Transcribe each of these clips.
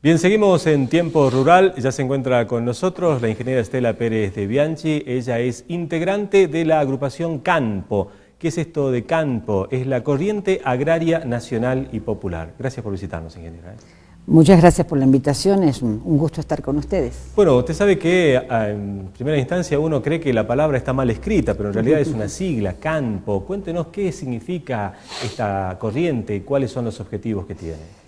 Bien, seguimos en Tiempo Rural. Ya se encuentra con nosotros la ingeniera Estela Pérez de Bianchi. Ella es integrante de la agrupación CANPO. ¿Qué es esto de CANPO? Es la Corriente Agraria Nacional y Popular. Gracias por visitarnos, ingeniera. Muchas gracias por la invitación, es un gusto estar con ustedes. Bueno, usted sabe que en primera instancia uno cree que la palabra está mal escrita, pero en realidad es una sigla, CANPO. Cuéntenos qué significa esta corriente y cuáles son los objetivos que tiene.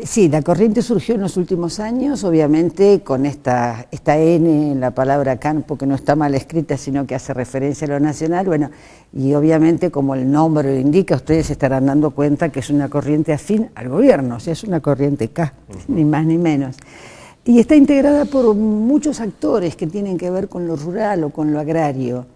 Sí, la corriente surgió en los últimos años, obviamente con esta N en la palabra campo, que no está mal escrita, sino que hace referencia a lo nacional, bueno, y obviamente como el nombre lo indica, ustedes se estarán dando cuenta que es una corriente afín al gobierno, o sea, es una corriente K, ni más ni menos. Y está integrada por muchos actores que tienen que ver con lo rural o con lo agrario.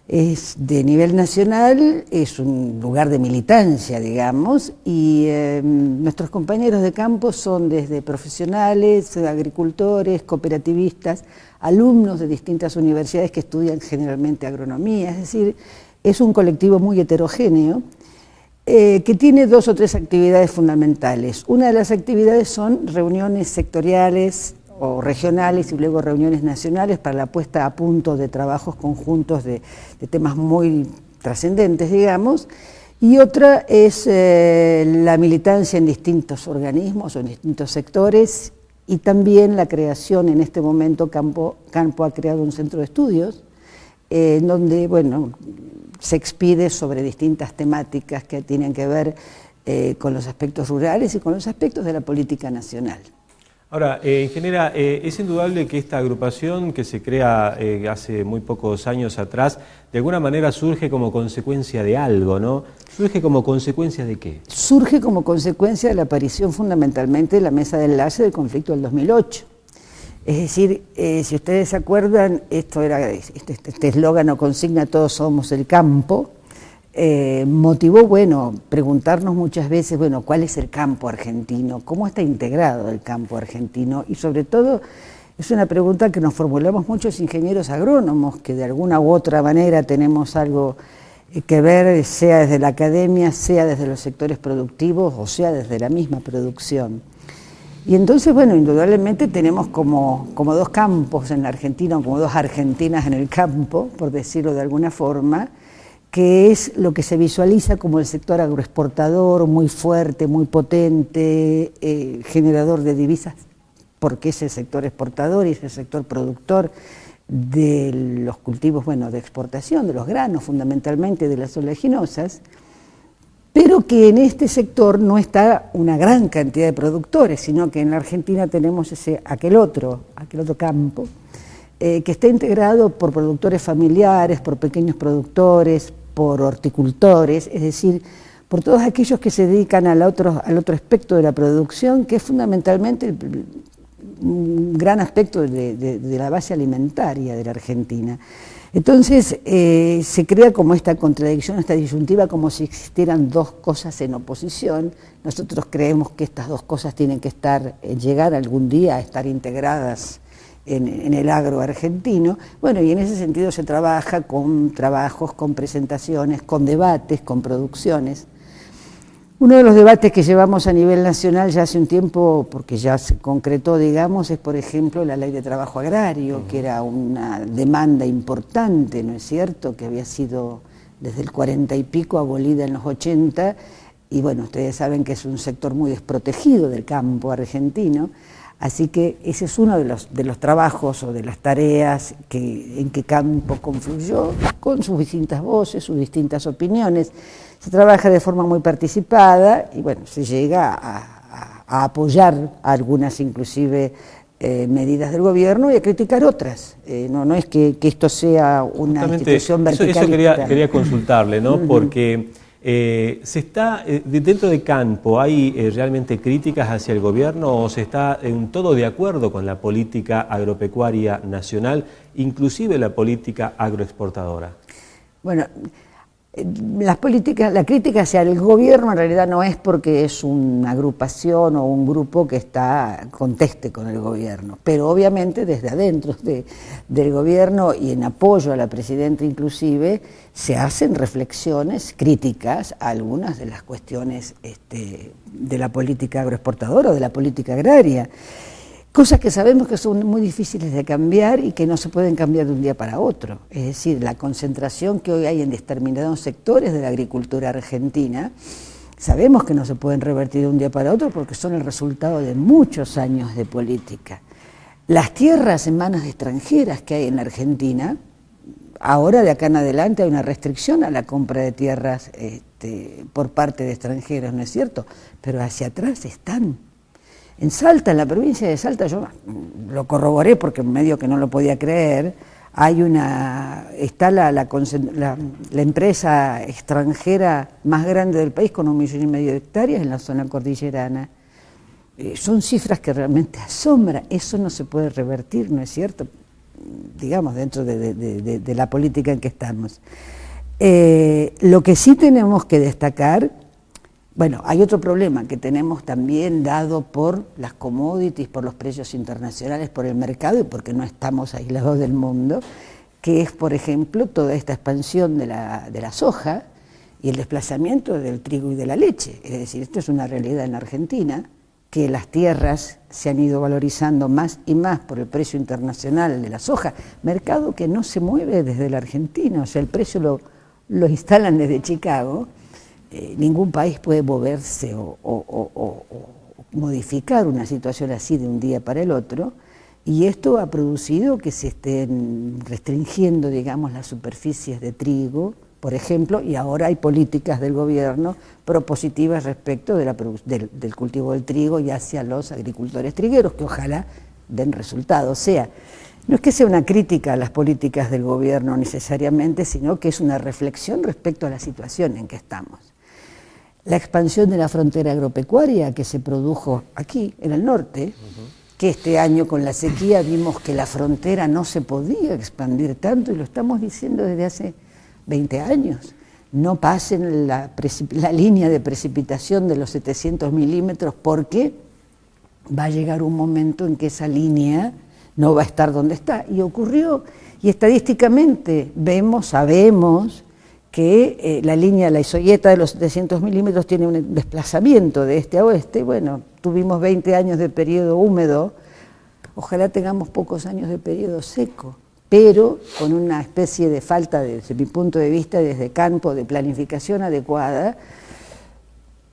Es de nivel nacional, es un lugar de militancia, digamos, y nuestros compañeros de campo son desde profesionales, agricultores, cooperativistas, alumnos de distintas universidades que estudian generalmente agronomía, es decir, es un colectivo muy heterogéneo que tiene 2 o 3 actividades fundamentales. Una de las actividades son reuniones sectoriales o regionales y luego reuniones nacionales para la puesta a punto de trabajos conjuntos de temas muy trascendentes, digamos, y otra es la militancia en distintos organismos o en distintos sectores y también la creación, en este momento CANPO ha creado un centro de estudios donde, bueno, se expide sobre distintas temáticas que tienen que ver con los aspectos rurales y con los aspectos de la política nacional. Ahora, ingeniera, es indudable que esta agrupación que se crea hace muy pocos años atrás, de alguna manera surge como consecuencia de algo, ¿no? ¿Surge como consecuencia de qué? Surge como consecuencia de la aparición fundamentalmente de la mesa de enlace del conflicto del 2008. Es decir, si ustedes se acuerdan, esto era este eslogan o consigna, todos somos el campo, motivó, bueno, preguntarnos muchas veces, bueno, ¿cuál es el campo argentino? ¿Cómo está integrado el campo argentino? Y sobre todo, es una pregunta que nos formulamos muchos ingenieros agrónomos, que de alguna u otra manera tenemos algo que ver, sea desde la academia, sea desde los sectores productivos, o sea desde la misma producción. Y entonces, bueno, indudablemente tenemos como 2 campos en la Argentina, como 2 Argentinas en el campo, por decirlo de alguna forma, que es lo que se visualiza como el sector agroexportador, muy fuerte, muy potente, generador de divisas, porque es el sector exportador y es el sector productor de los cultivos, bueno, de exportación, de los granos fundamentalmente, de las oleaginosas, pero que en este sector no está una gran cantidad de productores, sino que en la Argentina tenemos aquel otro campo, que está integrado por productores familiares, por pequeños productores, por horticultores, es decir, por todos aquellos que se dedican al otro aspecto de la producción, que es fundamentalmente un gran aspecto de la base alimentaria de la Argentina. Entonces se crea como esta contradicción, esta disyuntiva, como si existieran 2 cosas en oposición. Nosotros creemos que estas 2 cosas tienen que llegar algún día a estar integradas en el agro argentino. Bueno, y en ese sentido se trabaja con trabajos, con presentaciones, con debates, con producciones. Uno de los debates que llevamos a nivel nacional ya hace un tiempo, porque ya se concretó, digamos, es por ejemplo la ley de trabajo agrario, que era una demanda importante, ¿no es cierto?, que había sido desde el 40 y pico abolida en los 80, y bueno, ustedes saben que es un sector muy desprotegido del campo argentino. Así que ese es uno de los trabajos o de las tareas en que CANPO confluyó con sus distintas voces, sus distintas opiniones. Se trabaja de forma muy participada y bueno, se llega a apoyar algunas inclusive medidas del gobierno y a criticar otras. No es que esto sea una institución vertical. Eso quería consultarle, ¿no? Porque ¿se está, dentro de CANPO, hay realmente críticas hacia el gobierno o se está en todo de acuerdo con la política agropecuaria nacional, inclusive la política agroexportadora? Bueno, Las políticas, la crítica hacia el gobierno en realidad no es porque es una agrupación o un grupo que conteste con el gobierno, pero obviamente desde adentro del gobierno y en apoyo a la presidenta inclusive, se hacen reflexiones críticas a algunas de las cuestiones de la política agroexportadora o de la política agraria. Cosas que sabemos que son muy difíciles de cambiar y que no se pueden cambiar de un día para otro. Es decir, la concentración que hoy hay en determinados sectores de la agricultura argentina, sabemos que no se pueden revertir de un día para otro porque son el resultado de muchos años de política. Las tierras en manos de extranjeras que hay en la Argentina, ahora de acá en adelante hay una restricción a la compra de tierras por parte de extranjeros, ¿no es cierto? Pero hacia atrás están. En Salta, en la provincia de Salta, yo lo corroboré porque medio que no lo podía creer, está la empresa extranjera más grande del país con 1,5 millones de hectáreas en la zona cordillerana. Son cifras que realmente asombran, eso no se puede revertir, ¿no es cierto? Digamos, dentro de la política en que estamos. Lo que sí tenemos que destacar. Bueno, hay otro problema que tenemos también dado por las commodities, por los precios internacionales, por el mercado y porque no estamos aislados del mundo, que es, por ejemplo, toda esta expansión de la soja y el desplazamiento del trigo y de la leche. Es decir, esto es una realidad en la Argentina, que las tierras se han ido valorizando más y más por el precio internacional de la soja, mercado que no se mueve desde la Argentina, o sea, el precio lo instalan desde Chicago. Ningún país puede moverse o modificar una situación así de un día para el otro, y esto ha producido que se estén restringiendo, digamos, las superficies de trigo, por ejemplo, y ahora hay políticas del gobierno propositivas respecto del cultivo del trigo y hacia los agricultores trigueros, que ojalá den resultados. O sea, no es que sea una crítica a las políticas del gobierno necesariamente, sino que es una reflexión respecto a la situación en que estamos. La expansión de la frontera agropecuaria que se produjo aquí, en el norte, que este año con la sequía vimos que la frontera no se podía expandir tanto, y lo estamos diciendo desde hace 20 años. No pasen la línea de precipitación de los 700 milímetros porque va a llegar un momento en que esa línea no va a estar donde está. Y ocurrió, y estadísticamente sabemos que la línea, la isoyeta de los 700 milímetros tiene un desplazamiento de este a oeste. Bueno, tuvimos 20 años de periodo húmedo, ojalá tengamos pocos años de periodo seco, pero con una especie de falta, desde mi punto de vista, desde campo de planificación adecuada,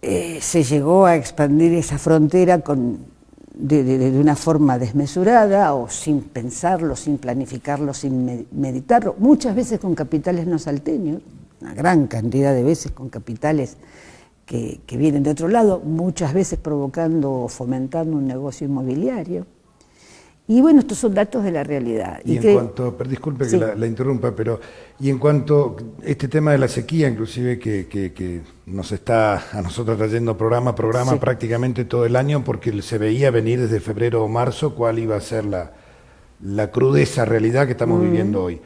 se llegó a expandir esa frontera de una forma desmesurada o sin pensarlo, sin planificarlo, sin meditarlo, muchas veces con capitales no salteños, una gran cantidad de veces con capitales que vienen de otro lado, muchas veces provocando o fomentando un negocio inmobiliario. Y bueno, estos son datos de la realidad. Y en cuanto, disculpe que la interrumpa, pero y en cuanto a este tema de la sequía, inclusive que nos está a nosotros trayendo programa sí, prácticamente todo el año, porque se veía venir desde febrero o marzo cuál iba a ser la crudeza realidad que estamos viviendo hoy.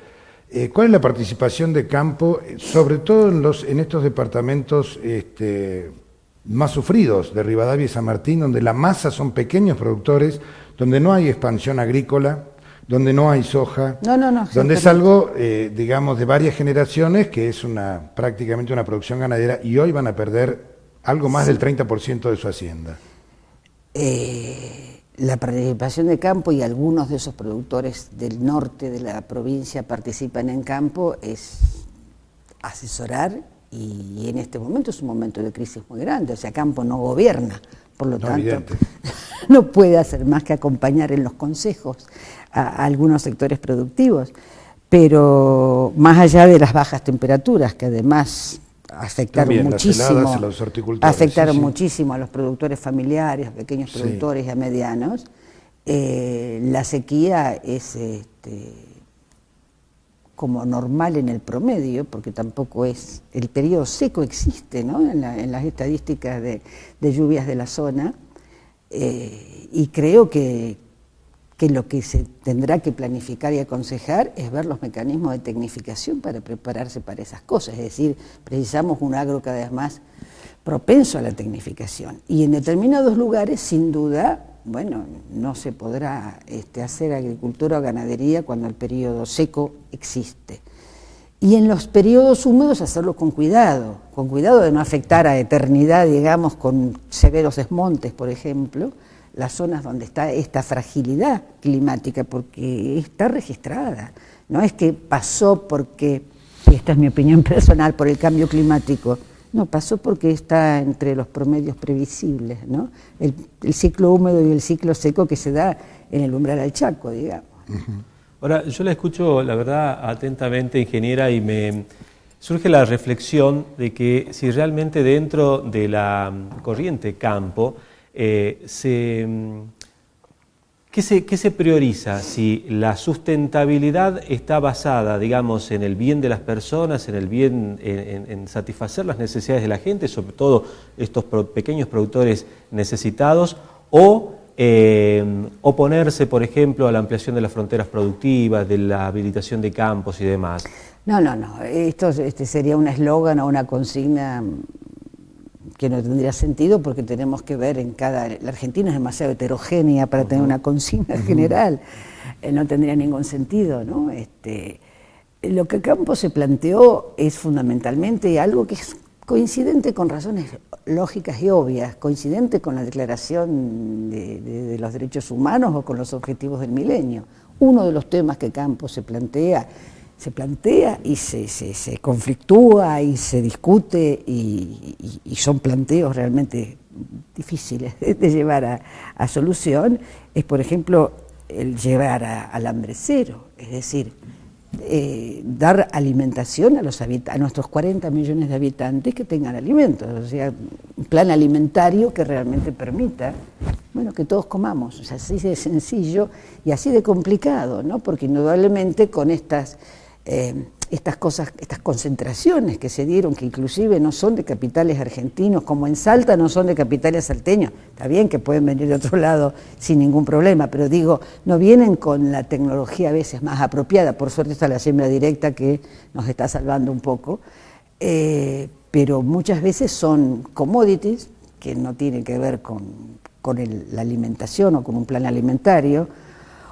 ¿Cuál es la participación de campo, sobre todo en estos departamentos más sufridos de Rivadavia y San Martín, donde la masa son pequeños productores, donde no hay expansión agrícola, donde no hay soja, donde es algo, digamos, de varias generaciones, que es prácticamente una producción ganadera, y hoy van a perder algo más del 30% de su hacienda? La participación de campo, y algunos de esos productores del norte de la provincia participan en campo, es asesorar, y en este momento es un momento de crisis muy grande, o sea, campo no gobierna, por lo tanto no puede hacer más que acompañar en los consejos a algunos sectores productivos, pero más allá de las bajas temperaturas, que además afectaron muchísimo a los productores familiares, a pequeños productores y a medianos, la sequía es como normal en el promedio, porque tampoco es, el periodo seco existe, ¿no?, en las estadísticas de lluvias de la zona, y creo que que lo que se tendrá que planificar y aconsejar es ver los mecanismos de tecnificación para prepararse para esas cosas, es decir, precisamos un agro cada vez más propenso a la tecnificación. Y en determinados lugares, sin duda, bueno, no se podrá hacer agricultura o ganadería cuando el periodo seco existe. Y en los periodos húmedos hacerlo con cuidado de no afectar a eternidad, digamos, con severos desmontes, por ejemplo, las zonas donde está esta fragilidad climática, porque está registrada. No es que pasó porque, y esta es mi opinión personal, por el cambio climático. No, pasó porque está entre los promedios previsibles, ¿no? El ciclo húmedo y el ciclo seco que se da en el umbral del Chaco, digamos. Ahora, yo la escucho, la verdad, atentamente, ingeniera, y me surge la reflexión de que si realmente dentro de la corriente campo, ¿qué se prioriza? Si la sustentabilidad está basada, digamos, en el bien de las personas, en el bien, en satisfacer las necesidades de la gente, sobre todo estos pequeños productores necesitados, o oponerse, por ejemplo, a la ampliación de las fronteras productivas, de la habilitación de campos y demás. No. Esto sería un eslogan o una consigna que no tendría sentido, porque tenemos que ver la Argentina es demasiado heterogénea para tener una consigna general, no tendría ningún sentido, ¿no? Lo que Campo se planteó es fundamentalmente algo que es coincidente con razones lógicas y obvias, coincidente con la Declaración de los Derechos Humanos o con los Objetivos del Milenio. Uno de los temas que Campo se plantea y se conflictúa y se discute y son planteos realmente difíciles de llevar a solución, es por ejemplo el llevar al hambre cero, es decir, dar alimentación a nuestros 40 millones de habitantes que tengan alimentos, o sea, un plan alimentario que realmente permita, bueno, que todos comamos, o sea, así de sencillo y así de complicado, ¿no? Porque indudablemente con estas cosas, estas concentraciones que se dieron, que inclusive no son de capitales argentinos, como en Salta no son de capitales salteños, está bien que pueden venir de otro lado sin ningún problema, pero digo, no vienen con la tecnología a veces más apropiada, por suerte está la siembra directa que nos está salvando un poco, pero muchas veces son commodities que no tienen que ver con la alimentación o con un plan alimentario.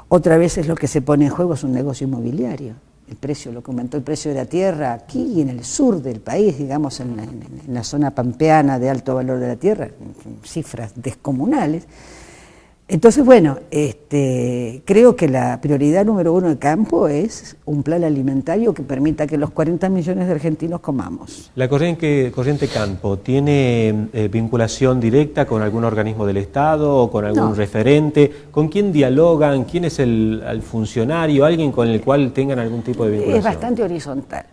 Otra vez es lo que se pone en juego es un negocio inmobiliario. El precio, lo que aumentó el precio de la tierra aquí y en el sur del país, digamos en la zona pampeana de alto valor de la tierra, cifras descomunales. Entonces, bueno, creo que la prioridad número uno de Campo es un plan alimentario que permita que los 40 millones de argentinos comamos. ¿La corriente Campo tiene vinculación directa con algún organismo del Estado o con algún referente? ¿Con quién dialogan? ¿Quién es el funcionario? ¿Alguien con el cual tengan algún tipo de vinculación? Es bastante horizontal.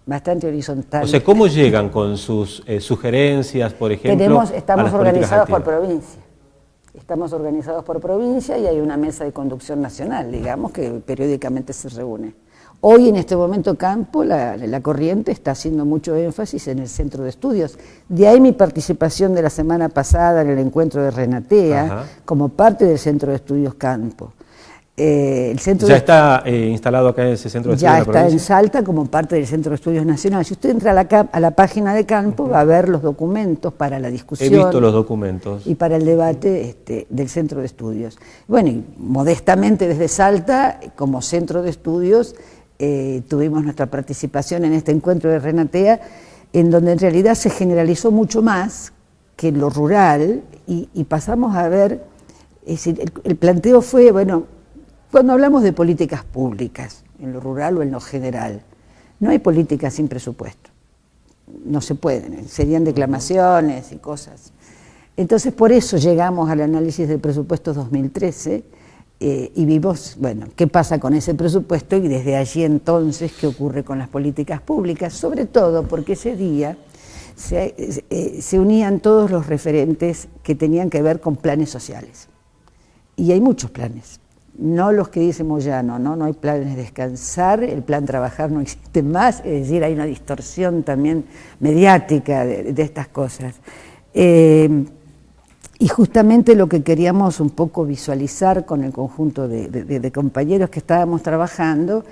Bastante horizontal. O sea, ¿cómo llegan con sus sugerencias, por ejemplo, Estamos organizados por provincia. Estamos organizados por provincia y hay una mesa de conducción nacional, digamos, que periódicamente se reúne. Hoy, en este momento, Campo, la corriente está haciendo mucho énfasis en el centro de estudios. De ahí mi participación de la semana pasada en el encuentro de Renatea, como parte del centro de estudios Campo. ¿Ya está instalado acá en ese centro de estudios? Ya está en Salta como parte del Centro de Estudios Nacionales. Si usted entra a la página de Campo, va a ver los documentos para la discusión. He visto los documentos. Y para el debate del Centro de Estudios. Bueno, y modestamente desde Salta, como Centro de Estudios, tuvimos nuestra participación en este encuentro de Renatea, en donde en realidad se generalizó mucho más que lo rural y pasamos a ver, es decir, el planteo fue, bueno, cuando hablamos de políticas públicas, en lo rural o en lo general, no hay políticas sin presupuesto. No se pueden, serían declamaciones y cosas. Entonces, por eso llegamos al análisis del presupuesto 2013 y vimos, bueno, qué pasa con ese presupuesto y desde allí entonces qué ocurre con las políticas públicas, sobre todo porque ese día se unían todos los referentes que tenían que ver con planes sociales. Y hay muchos planes. No los que dice Moyano, no hay planes de descansar, el plan trabajar no existe más, es decir, hay una distorsión también mediática de estas cosas. Y justamente lo que queríamos un poco visualizar con el conjunto de compañeros que estábamos trabajando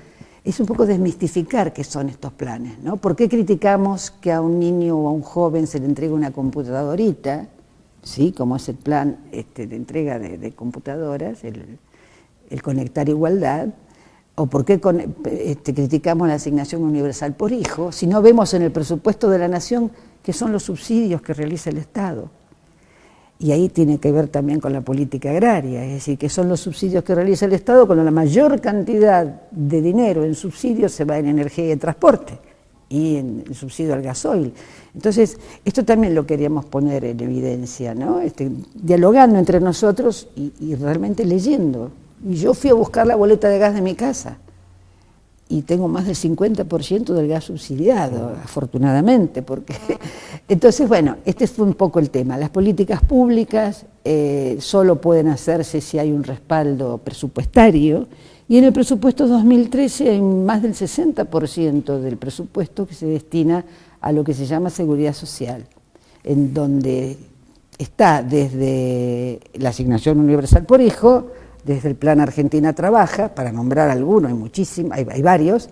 es un poco desmistificar qué son estos planes, ¿no? ¿Por qué criticamos que a un niño o a un joven se le entregue una computadorita, ¿sí? Como es el plan de entrega de computadoras, el Conectar Igualdad? ¿O por qué criticamos la asignación universal por hijo si no vemos en el presupuesto de la Nación que son los subsidios que realiza el Estado? Y ahí tiene que ver también con la política agraria, es decir, que son los subsidios que realiza el Estado cuando la mayor cantidad de dinero en subsidios se va en energía y en transporte y en el subsidio al gasoil. Entonces, esto también lo queríamos poner en evidencia, ¿no? Dialogando entre nosotros y realmente leyendo. Y yo fui a buscar la boleta de gas de mi casa y tengo más del 50% del gas subsidiado, afortunadamente, porque... Entonces, bueno, este fue un poco el tema. Las políticas públicas solo pueden hacerse si hay un respaldo presupuestario, y en el presupuesto 2013 hay más del 60% del presupuesto que se destina a lo que se llama seguridad social, en donde está desde la asignación universal por hijo, desde el Plan Argentina Trabaja, para nombrar algunos, hay muchísimos, hay varios,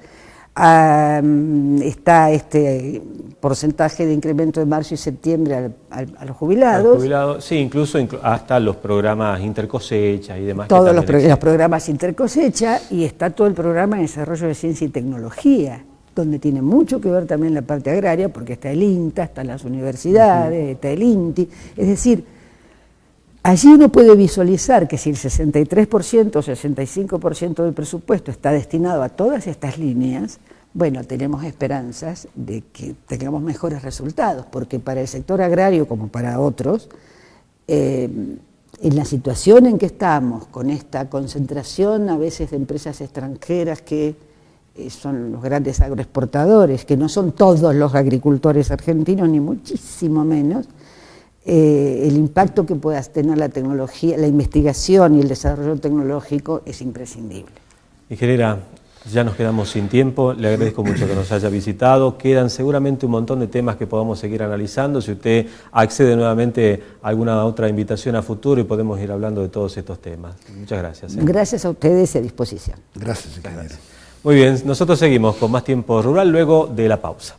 está este porcentaje de incremento de marzo y septiembre a los jubilados. Sí, incluso hasta los programas intercosecha y demás. Todos los programas intercosecha, y está todo el programa de desarrollo de ciencia y tecnología, donde tiene mucho que ver también la parte agraria, porque está el INTA, están las universidades, está el INTI, es decir, allí uno puede visualizar que si el 63% o 65% del presupuesto está destinado a todas estas líneas, bueno, tenemos esperanzas de que tengamos mejores resultados, porque para el sector agrario, como para otros, en la situación en que estamos, con esta concentración a veces de empresas extranjeras que son los grandes agroexportadores, que no son todos los agricultores argentinos, ni muchísimo menos, el impacto que pueda tener la tecnología, la investigación y el desarrollo tecnológico es imprescindible. Ingeniera, ya nos quedamos sin tiempo, le agradezco mucho que nos haya visitado, quedan seguramente un montón de temas que podamos seguir analizando, si usted accede nuevamente a alguna otra invitación a futuro y podemos ir hablando de todos estos temas. Muchas gracias. Gracias a ustedes y a disposición. Gracias, ingeniero. Muy bien, nosotros seguimos con más Tiempo Rural luego de la pausa.